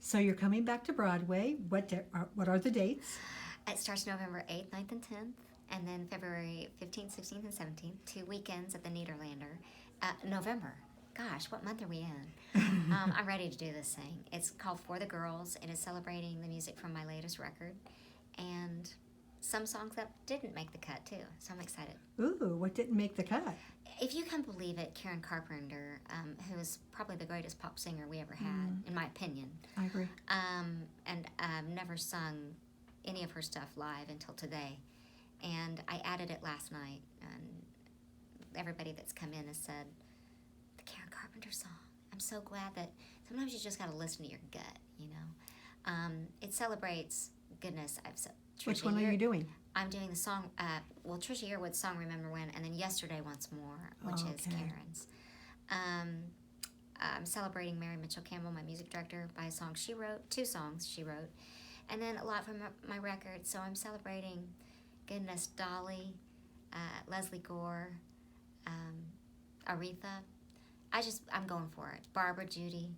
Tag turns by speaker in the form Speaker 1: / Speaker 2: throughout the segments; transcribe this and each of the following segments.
Speaker 1: So you're coming back to Broadway. What are the dates?
Speaker 2: It starts November 8th, 9th, and 10th, and then February 15th, 16th, and 17th, 2 weekends at the Niederlander. November. Gosh, what month are we in? I'm ready to do this thing. It's called For the Girls. It is celebrating the music from my latest record and some songs that didn't make the cut, too. So I'm excited.
Speaker 1: Ooh, what didn't make the cut?
Speaker 2: If you can believe it, Karen Carpenter, who is probably the greatest pop singer we ever had, in my opinion.
Speaker 1: I agree.
Speaker 2: And never sung any of her stuff live until today. And I added it last night, and everybody that's come in has said, the Karen Carpenter song. I'm so glad that sometimes you just got to listen to your gut, you know. It celebrates goodness.
Speaker 1: Which one are you doing?
Speaker 2: I'm doing the song, Trisha Yearwood's song Remember When, and then Yesterday Once More, which is Karen's. I'm celebrating Mary Mitchell Campbell, my music director, by a song she wrote, 2 songs she wrote, and then a lot from my record. So I'm celebrating goodness, Dolly, Leslie Gore, Aretha. I'm going for it. Barbara Judy,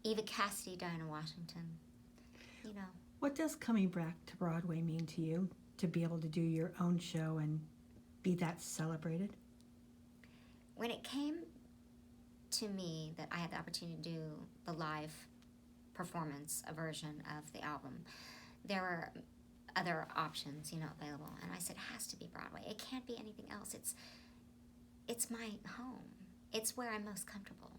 Speaker 2: Eva Cassidy, Dinah Washington, you know.
Speaker 1: What does coming back to Broadway mean to you, to be able to do your own show and be that celebrated?
Speaker 2: When it came to me that I had the opportunity to do the live performance, a version of the album, there were other options, you know, available. And I said, it has to be Broadway. It can't be anything else. It's my home. It's where I'm most comfortable.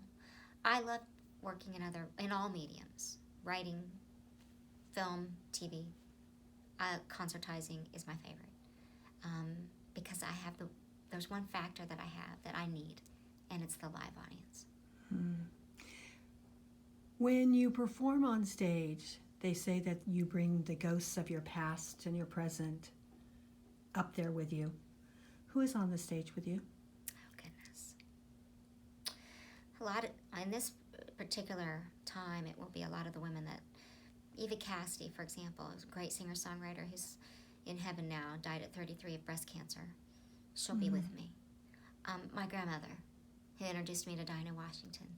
Speaker 2: I love working in all mediums, writing, film, TV. Concertizing is my favorite, because there's one factor that I have that I need, and it's the live audience.
Speaker 1: When you perform on stage, they say that you bring the ghosts of your past and your present up there with you. Who is on the stage with you?
Speaker 2: Oh, goodness. In this particular time, it will be a lot of the women that, Eva Cassidy, for example, is a great singer-songwriter who's in heaven now, died at 33 of breast cancer. She'll be with me. My grandmother, who introduced me to Dinah Washington,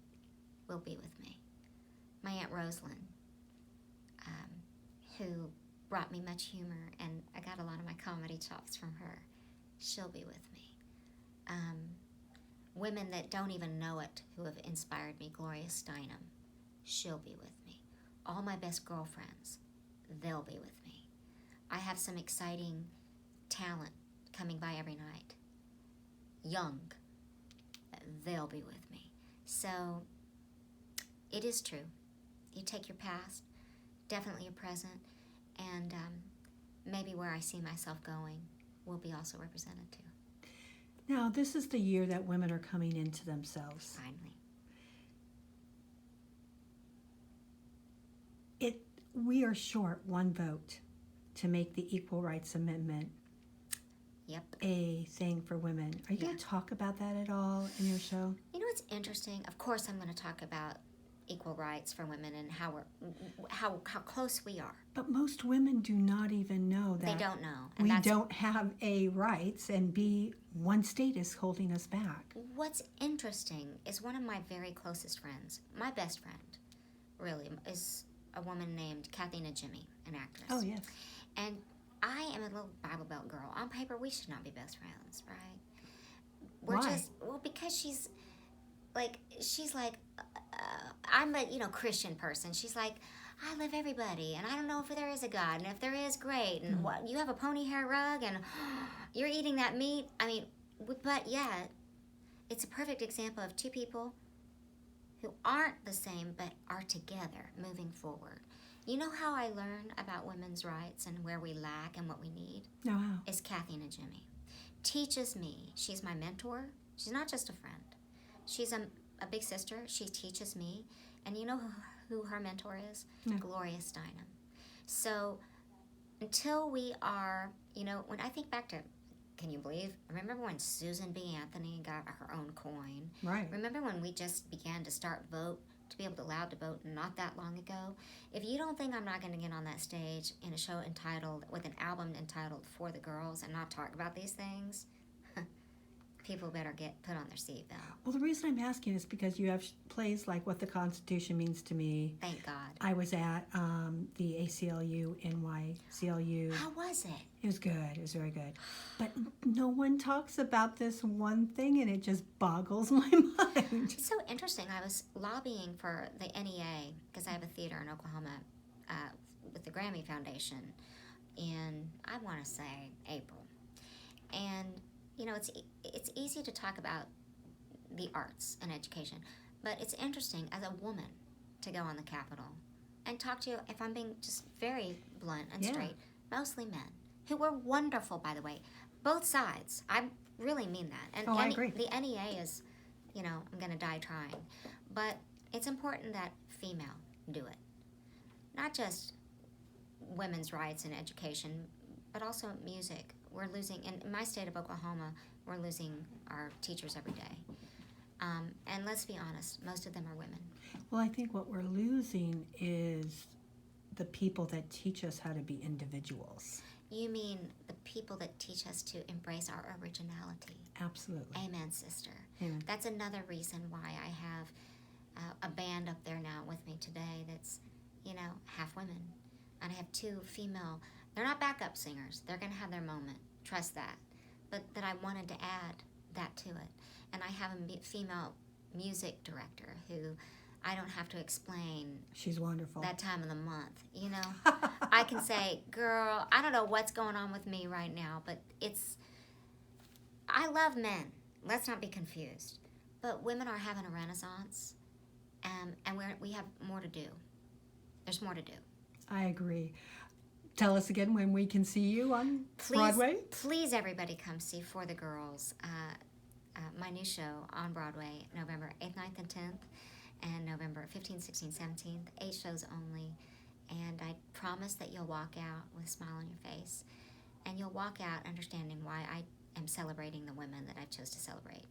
Speaker 2: will be with me. My Aunt Rosalind, who brought me much humor, and I got a lot of my comedy chops from her. She'll be with me. Women that don't even know it who have inspired me, Gloria Steinem, she'll be with me. All my best girlfriends, they'll be with me. I have some exciting talent coming by every night. Young, they'll be with me. So it is true. You take your past, definitely your present, and maybe where I see myself going will be also represented too.
Speaker 1: Now, this is the year that women are coming into themselves.
Speaker 2: Finally.
Speaker 1: We are short one vote to make the Equal Rights Amendment a thing for women. Are you going to talk about that at all in your show?
Speaker 2: You know what's interesting? Of course I'm going to talk about equal rights for women and how close we are.
Speaker 1: But most women do not even know that.
Speaker 2: They don't know.
Speaker 1: And we don't have A, rights, and B, one state is holding us back.
Speaker 2: What's interesting is one of my very closest friends, my best friend, really, is a woman named Kathy Najimy, an actress.
Speaker 1: Oh, yes.
Speaker 2: And I am a little Bible Belt girl. On paper, we should not be best friends, right?
Speaker 1: Why?
Speaker 2: Because she's like, I'm a, Christian person. She's like, I love everybody, and I don't know if there is a God, and if there is, great. And what, you have a pony hair rug, and you're eating that meat. I mean, but yet, it's a perfect example of two people who aren't the same, but are together, moving forward. You know how I learn about women's rights and where we lack and what we need?
Speaker 1: No, how?
Speaker 2: Is Kathy Najimy. Teaches me. She's my mentor. She's not just a friend. She's a big sister. She teaches me. And you know who her mentor is?
Speaker 1: No.
Speaker 2: Gloria Steinem. So until we are, when I think back to, can you believe? Remember when Susan B. Anthony got her own coin?
Speaker 1: Right.
Speaker 2: Remember when we just began to vote, to be able to allowed to vote not that long ago? If you don't think I'm not going to get on that stage in a show with an album entitled For the Girls and not talk about these things, people better get put on their seatbelt.
Speaker 1: Well, the reason I'm asking is because you have plays like What the Constitution Means to Me.
Speaker 2: Thank God.
Speaker 1: I was at the ACLU, NYCLU.
Speaker 2: How was it?
Speaker 1: It was good. It was very good. But no one talks about this one thing, and it just boggles my mind.
Speaker 2: It's so interesting. I was lobbying for the NEA, because I have a theater in Oklahoma with the Grammy Foundation in, I want to say, April. And, you know, it's easy to talk about the arts and education, but it's interesting as a woman to go on the Capitol and talk to, if I'm being just very blunt and straight, mostly men, who were wonderful, by the way, both sides. I really mean that. And
Speaker 1: I agree.
Speaker 2: The NEA is, you know, I'm going to die trying. But it's important that female do it. Not just women's rights and education, but also music. We're losing, in my state of Oklahoma, we're losing our teachers every day. And let's be honest, most of them are women.
Speaker 1: Well, I think what we're losing is the people that teach us how to be individuals.
Speaker 2: You mean the people that teach us to embrace our originality.
Speaker 1: Absolutely.
Speaker 2: Amen, sister.
Speaker 1: Amen.
Speaker 2: That's another reason why I have a band up there now with me today that's, you know, half women. And I have 2 female, they're not backup singers. They're going to have their moment. Trust that. But that I wanted to add that to it. And I have a female music director who I don't have to explain.
Speaker 1: She's wonderful.
Speaker 2: That time of the month, you know. I can say, girl, I don't know what's going on with me right now, but I love men. Let's not be confused. But women are having a renaissance, and we have more to do. There's more to do.
Speaker 1: I agree. Tell us again when we can see you on Broadway.
Speaker 2: Please, everybody come see For the Girls, my new show on Broadway, November 8th, 9th, and 10th, and November 15th, 16th, 17th, 8 shows only. And I promise that you'll walk out with a smile on your face, and you'll walk out understanding why I am celebrating the women that I chose to celebrate.